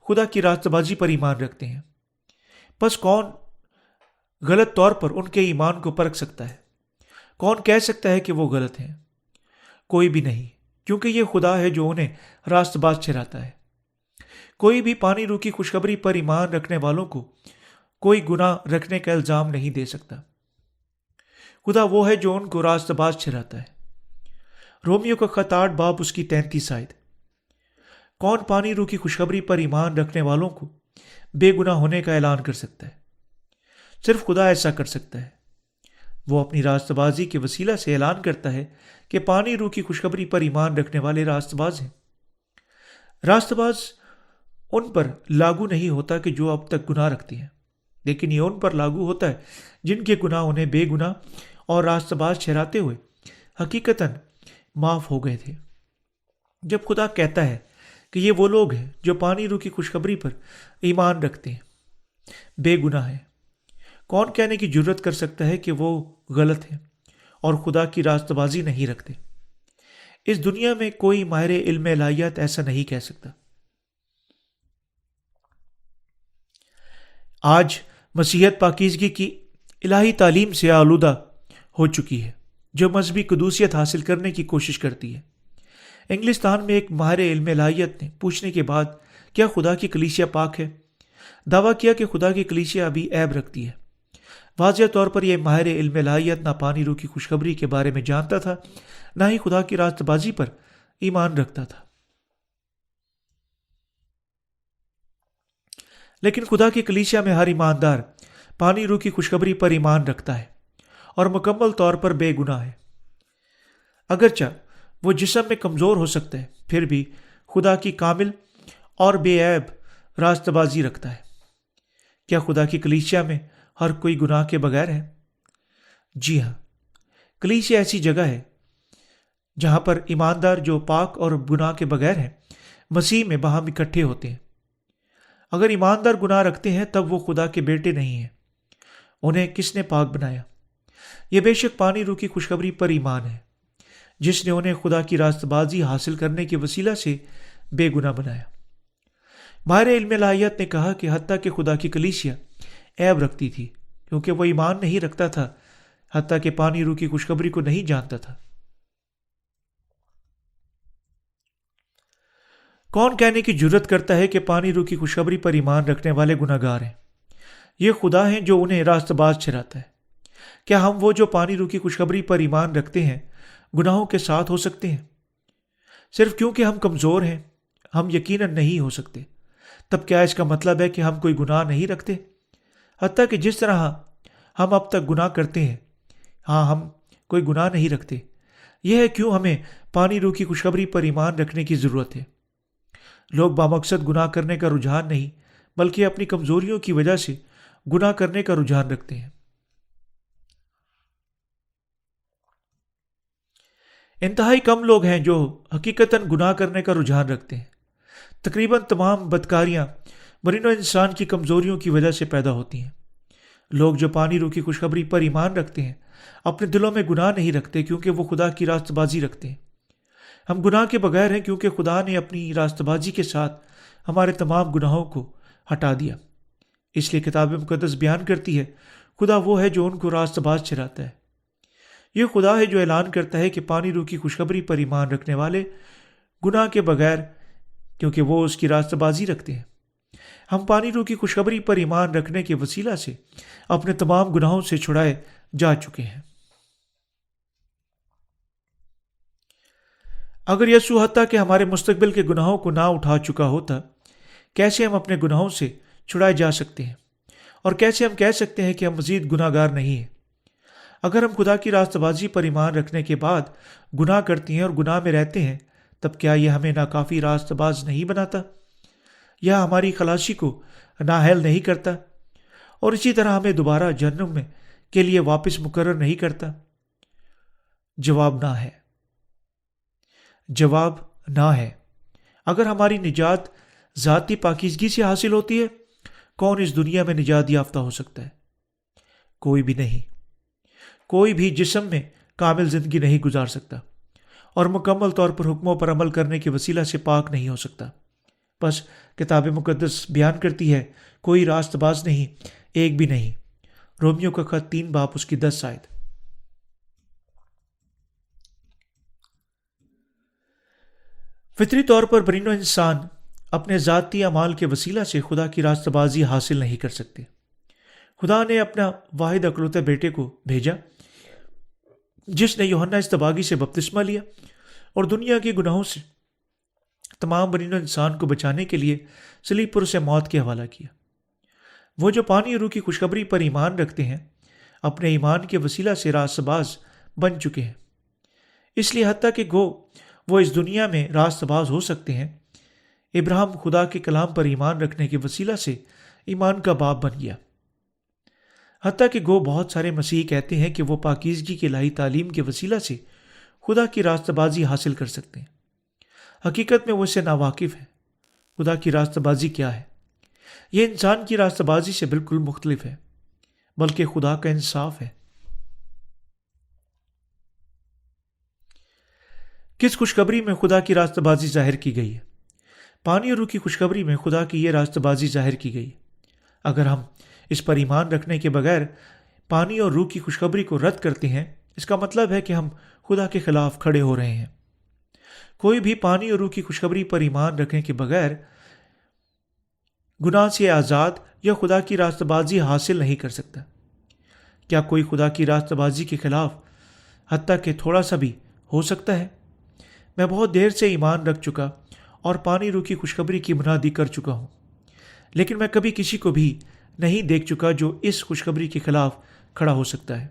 خدا کی راست بازی پر ایمان رکھتے ہیں۔ پس کون غلط طور پر ان کے ایمان کو پرکھ سکتا ہے؟ کون کہہ سکتا ہے کہ وہ غلط ہیں؟ کوئی بھی نہیں، کیونکہ یہ خدا ہے جو انہیں راست باز ٹھہراتا ہے۔ کوئی بھی پانی روح کی خوشخبری پر ایمان رکھنے والوں کو کوئی گناہ رکھنے کا الزام نہیں دے سکتا۔ خدا وہ ہے جو ان کو راست باز ٹھہراتا ہے۔ رومیو کا خط 8 باب اس کی 33 آیت۔ کون پانی روح کی خوشخبری پر ایمان رکھنے والوں کو بے گناہ ہونے کا اعلان کر سکتا ہے؟ صرف خدا ایسا کر سکتا ہے۔ وہ اپنی راست بازی کے وسیلہ سے اعلان کرتا ہے کہ پانی روح کی خوشخبری پر ایمان رکھنے والے راست باز ہیں۔ راست باز ان پر لاگو نہیں ہوتا کہ جو اب تک گناہ رکھتے ہیں، لیکن یہ ان پر لاگو ہوتا ہے جن کے گناہ انہیں بے گناہ اور راست باز ٹھہراتے ہوئے حقیقتاً معاف ہو گئے تھے۔ جب خدا کہتا ہے کہ یہ وہ لوگ ہیں جو پانی روح کی خوشخبری پر ایمان رکھتے ہیں بے گناہ ہیں، کون کہنے کی جرت کر سکتا ہے کہ وہ غلط ہیں اور خدا کی راست بازی نہیں رکھتے؟ اس دنیا میں کوئی ماہر علم الہیات ایسا نہیں کہہ سکتا۔ آج مسیحیت پاکیزگی کی الہی تعلیم سے آلودہ ہو چکی ہے جو مذہبی قدوسیت حاصل کرنے کی کوشش کرتی ہے۔ انگلستان میں ایک ماہر علم الہیات نے پوچھنے کے بعد کیا خدا کی کلیسیا پاک ہے؟ دعویٰ کیا کہ خدا کی کلیسیا ابھی عیب رکھتی ہے۔ واضح طور پر یہ ماہر علم الہیات نہ پانی روح کی خوشخبری کے بارے میں جانتا تھا، نہ ہی خدا کی راست بازی پر ایمان رکھتا تھا۔ لیکن خدا کی کلیسیا میں ہر ایماندار پانی روح کی خوشخبری پر ایمان رکھتا ہے اور مکمل طور پر بے گناہ ہے۔ اگرچہ وہ جسم میں کمزور ہو سکتا ہے، پھر بھی خدا کی کامل اور بے عیب راست بازی رکھتا ہے۔ کیا خدا کی کلیسیا میں ہر کوئی گناہ کے بغیر ہے؟ جی ہاں، کلیسیا ایسی جگہ ہے جہاں پر ایماندار جو پاک اور گناہ کے بغیر ہیں مسیح میں باہم اکٹھے ہوتے ہیں۔ اگر ایماندار گناہ رکھتے ہیں تب وہ خدا کے بیٹے نہیں ہیں۔ انہیں کس نے پاک بنایا؟ یہ بے شک پانی روح کی خوشخبری پر ایمان ہے، جس نے انہیں خدا کی راست بازی حاصل کرنے کے وسیلہ سے بے گناہ بنایا۔ ماہر علم الہیات نے کہا کہ حتیٰ کہ خدا کی کلیسیا عیب رکھتی تھی کیونکہ وہ ایمان نہیں رکھتا تھا، حتیٰ کہ پانی روح کی خوشخبری کو نہیں جانتا تھا۔ کون کہنے کی جرت کرتا ہے کہ پانی روح کی خوشخبری پر ایمان رکھنے والے گناہ گار ہیں؟ یہ خدا ہیں جو انہیں راست باز ٹھہراتا ہے۔ کیا ہم وہ جو پانی روح کی خوشخبری پر ایمان رکھتے ہیں گناہوں کے ساتھ ہو سکتے ہیں؟ صرف کیونکہ ہم کمزور ہیں ہم یقیناً نہیں ہو سکتے۔ تب کیا اس کا مطلب ہے کہ ہم کوئی گناہ نہیں رکھتے؟ حتیٰ کہ جس طرح ہم اب تک گناہ کرتے ہیں، ہاں ہم کوئی گناہ نہیں رکھتے۔ یہ ہے کیوں ہمیں پانی روح کی خوشخبری پر ایمان رکھنے کی ضرورت ہے۔ لوگ بامقصد گناہ کرنے کا رجحان نہیں بلکہ اپنی کمزوریوں کی وجہ سے گناہ کرنے کا رجحان رکھتے ہیں۔ انتہائی کم لوگ ہیں جو حقیقتاً گناہ کرنے کا رجحان رکھتے ہیں۔ تقریباً تمام بدکاریاں مرین و انسان کی کمزوریوں کی وجہ سے پیدا ہوتی ہیں۔ لوگ جو پانی روح کی خوشخبری پر ایمان رکھتے ہیں اپنے دلوں میں گناہ نہیں رکھتے کیونکہ وہ خدا کی راست بازی رکھتے ہیں۔ ہم گناہ کے بغیر ہیں کیونکہ خدا نے اپنی راست بازی کے ساتھ ہمارے تمام گناہوں کو ہٹا دیا۔ اس لیے کتاب مقدس بیان کرتی ہے خدا وہ ہے جو ان کو راست باز ٹھہراتا ہے۔ یہ خدا ہے جو اعلان کرتا ہے کہ پانی روح کی خوشخبری پر ایمان رکھنے والے گناہ کے بغیر کیونکہ وہ اس کی راست بازی رکھتے ہیں۔ ہم پانی روح کی خوشخبری پر ایمان رکھنے کے وسیلہ سے اپنے تمام گناہوں سے چھڑائے جا چکے ہیں۔ اگر یسوع حتیٰ کہ ہمارے مستقبل کے گناہوں کو نہ اٹھا چکا ہوتا، کیسے ہم اپنے گناہوں سے چھڑائے جا سکتے ہیں؟ اور کیسے ہم کہہ سکتے ہیں کہ ہم مزید گناہ گار نہیں ہیں؟ اگر ہم خدا کی راست بازی پر ایمان رکھنے کے بعد گناہ کرتے ہیں اور گناہ میں رہتے ہیں، تب کیا یہ ہمیں ناکافی راست باز نہیں بناتا یا ہماری خلاصی کو نااہل نہیں کرتا اور اسی طرح ہمیں دوبارہ جہنم میں کے لیے واپس مقرر نہیں کرتا؟ جواب نہ ہے۔ جواب نہ ہے۔ اگر ہماری نجات ذاتی پاکیزگی سے حاصل ہوتی ہے، کون اس دنیا میں نجات یافتہ ہو سکتا ہے؟ کوئی بھی نہیں۔ کوئی بھی جسم میں کامل زندگی نہیں گزار سکتا اور مکمل طور پر حکموں پر عمل کرنے کے وسیلہ سے پاک نہیں ہو سکتا۔ بس کتاب مقدس بیان کرتی ہے کوئی راست باز نہیں، ایک بھی نہیں۔ رومیو کا خط 3 باب اس کی 10 آیت۔ فطری طور پر برینو انسان اپنے ذاتی اعمال کے وسیلہ سے خدا کی راست بازی حاصل نہیں کر سکتے۔ خدا نے اپنا واحد اکلوتے بیٹے کو بھیجا جس نے یوحنا اصطباغی سے بپتسمہ لیا اور دنیا کے گناہوں سے تمام برینو انسان کو بچانے کے لیے صلیب پر اسے موت کے حوالہ کیا۔ وہ جو پانی اور روح کی خوشخبری پر ایمان رکھتے ہیں اپنے ایمان کے وسیلہ سے راست باز بن چکے ہیں۔ اس لیے حتیٰ کہ گو وہ اس دنیا میں راست باز ہو سکتے ہیں، ابراہیم خدا کے کلام پر ایمان رکھنے کے وسیلہ سے ایمان کا باپ بن گیا۔ حتیٰ کہ گو بہت سارے مسیحی کہتے ہیں کہ وہ پاکیزگی کی الہی تعلیم کے وسیلہ سے خدا کی راست بازی حاصل کر سکتے ہیں، حقیقت میں وہ اسے ناواقف ہیں۔ خدا کی راست بازی کیا ہے؟ یہ انسان کی راست بازی سے بالکل مختلف ہے، بلکہ خدا کا انصاف ہے۔ کس خوشخبری میں خدا کی راست بازی ظاہر کی گئی ہے؟ پانی اور روح کی خوشخبری میں خدا کی یہ راست بازی ظاہر کی گئی ہے۔ اگر ہم اس پر ایمان رکھنے کے بغیر پانی اور روح کی خوشخبری کو رد کرتے ہیں، اس کا مطلب ہے کہ ہم خدا کے خلاف کھڑے ہو رہے ہیں۔ کوئی بھی پانی اور روح کی خوشخبری پر ایمان رکھنے کے بغیر گناہ سے آزاد یا خدا کی راستہ بازی حاصل نہیں کر سکتا۔ کیا کوئی خدا کی راستہ بازی کے خلاف حتیٰ کہ تھوڑا سا بھی ہو سکتا ہے؟ میں بہت دیر سے ایمان رکھ چکا اور پانی روح کی خوشخبری کی منادی کر چکا ہوں، لیکن میں کبھی کسی کو بھی نہیں دیکھ چکا جو اس خوشخبری کے خلاف کھڑا ہو سکتا ہے۔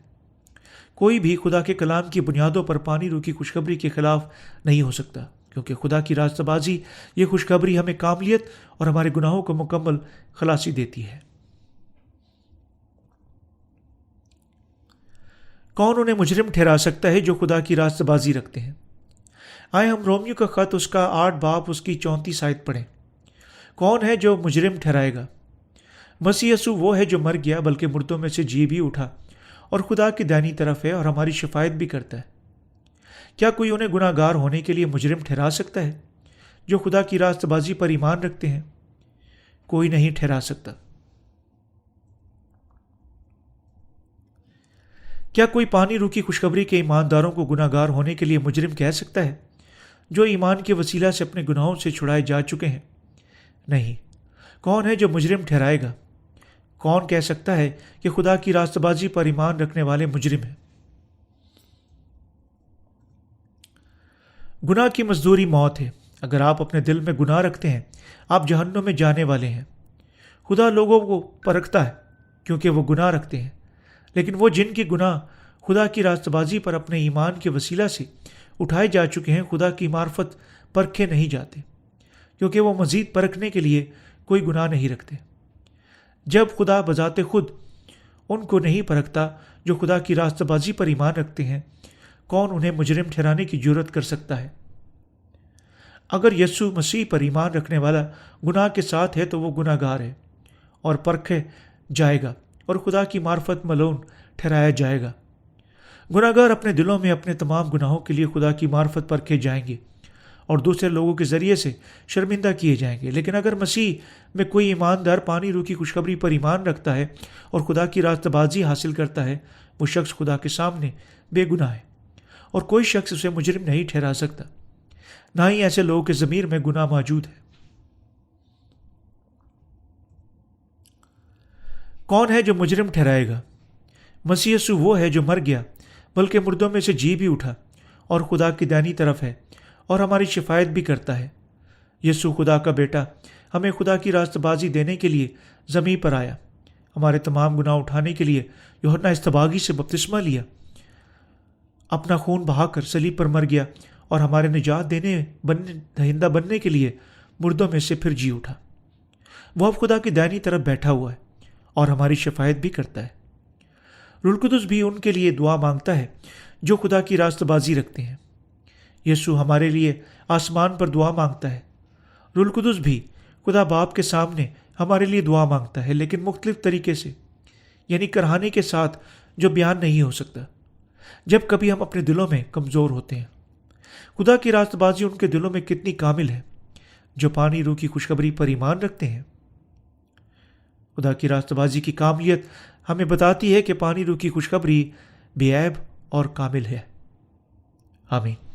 کوئی بھی خدا کے کلام کی بنیادوں پر پانی روح کی خوشخبری کے خلاف نہیں ہو سکتا، کیونکہ خدا کی راستہ بازی یہ خوشخبری ہمیں کاملیت اور ہمارے گناہوں کو مکمل خلاصی دیتی ہے۔ کون انہیں مجرم ٹھہرا سکتا ہے جو خدا کی راستہ بازی رکھتے ہیں؟ آئے ہم رومیو کا خط اس کا 8 باب اس کی 34 آیت پڑھیں۔ کون ہے جو مجرم ٹھہرائے گا؟ مسیح یسوع وہ ہے جو مر گیا بلکہ مردوں میں سے جی بھی اٹھا اور خدا کی دائنی طرف ہے اور ہماری شفاعت بھی کرتا ہے۔ کیا کوئی انہیں گناہ گار ہونے کے لیے مجرم ٹھہرا سکتا ہے جو خدا کی راستہ بازی پر ایمان رکھتے ہیں؟ کوئی نہیں ٹھہرا سکتا۔ کیا کوئی پانی روح کی خوشخبری کے ایمانداروں کو گناہ گار ہونے کے لیے مجرم کہہ سکتا ہے جو ایمان کے وسیلہ سے اپنے گناہوں سے چھڑائے جا چکے ہیں؟ نہیں۔ کون ہے جو مجرم ٹھہرائے گا؟ کون کہہ سکتا ہے کہ خدا کی راستہ بازی پر ایمان رکھنے والے مجرم ہیں؟ گناہ کی مزدوری موت ہے۔ اگر آپ اپنے دل میں گناہ رکھتے ہیں آپ جہنم میں جانے والے ہیں۔ خدا لوگوں کو پرکھتا ہے کیونکہ وہ گناہ رکھتے ہیں، لیکن وہ جن کی گناہ خدا کی راستہ بازی پر اپنے ایمان کے وسیلہ سے اٹھائے جا چکے ہیں خدا کی معرفت پرکھے نہیں جاتے، کیونکہ وہ مزید پرکھنے کے لیے کوئی گناہ نہیں رکھتے۔ جب خدا بذات خود ان کو نہیں پرکھتا جو خدا کی راستہ بازی پر ایمان رکھتے ہیں، کون انہیں مجرم ٹھہرانے کی جرات کر سکتا ہے؟ اگر یسوع مسیح پر ایمان رکھنے والا گناہ کے ساتھ ہے تو وہ گناہ گار ہے اور پرکھے جائے گا اور خدا کی معرفت ملعون ٹھہرایا جائے گا۔ گناہ گار اپنے دلوں میں اپنے تمام گناہوں کے لیے خدا کی معرفت پرکھے جائیں گے اور دوسرے لوگوں کے ذریعے سے شرمندہ کیے جائیں گے۔ لیکن اگر مسیح میں کوئی ایماندار پانی روح کی خوشخبری پر ایمان رکھتا ہے اور خدا کی راستہ بازی حاصل کرتا ہے، وہ شخص خدا کے سامنے بے گناہ ہے اور کوئی شخص اسے مجرم نہیں ٹھہرا سکتا، نہ ہی ایسے لوگوں کے ضمیر میں گناہ موجود ہے۔ کون ہے جو مجرم ٹھہرائے گا؟ مسیح یسوع وہ ہے جو مر گیا بلکہ مردوں میں سے جی بھی اٹھا اور خدا کی دائنی طرف ہے اور ہماری شفاعت بھی کرتا ہے۔ یسوع خدا کا بیٹا ہمیں خدا کی راستہ بازی دینے کے لیے زمین پر آیا، ہمارے تمام گناہ اٹھانے کے لیے یوحنا اصطباغی سے بپتسمہ لیا، اپنا خون بہا کر صلیب پر مر گیا اور ہمارے نجات دہندہ بننے کے لیے مردوں میں سے پھر جی اٹھا۔ وہ اب خدا کی دائنی طرف بیٹھا ہوا ہے اور ہماری شفاعت بھی کرتا ہے۔ روح القدس بھی ان کے لیے دعا مانگتا ہے جو خدا کی راستہ بازی رکھتے ہیں۔ یسوع ہمارے لیے آسمان پر دعا مانگتا ہے۔ روح القدس بھی خدا باپ کے سامنے ہمارے لیے دعا مانگتا ہے، لیکن مختلف طریقے سے، یعنی کرہانے کے ساتھ جو بیان نہیں ہو سکتا، جب کبھی ہم اپنے دلوں میں کمزور ہوتے ہیں۔ خدا کی راستہ بازی ان کے دلوں میں کتنی کامل ہے جو پانی روح کی خوشخبری پر ایمان رکھتے ہیں۔ خدا کی راستہ بازی کی کاملیت ہمیں بتاتی ہے کہ پانی روح کی خوشخبری بے عیب اور کامل ہے۔ آمین۔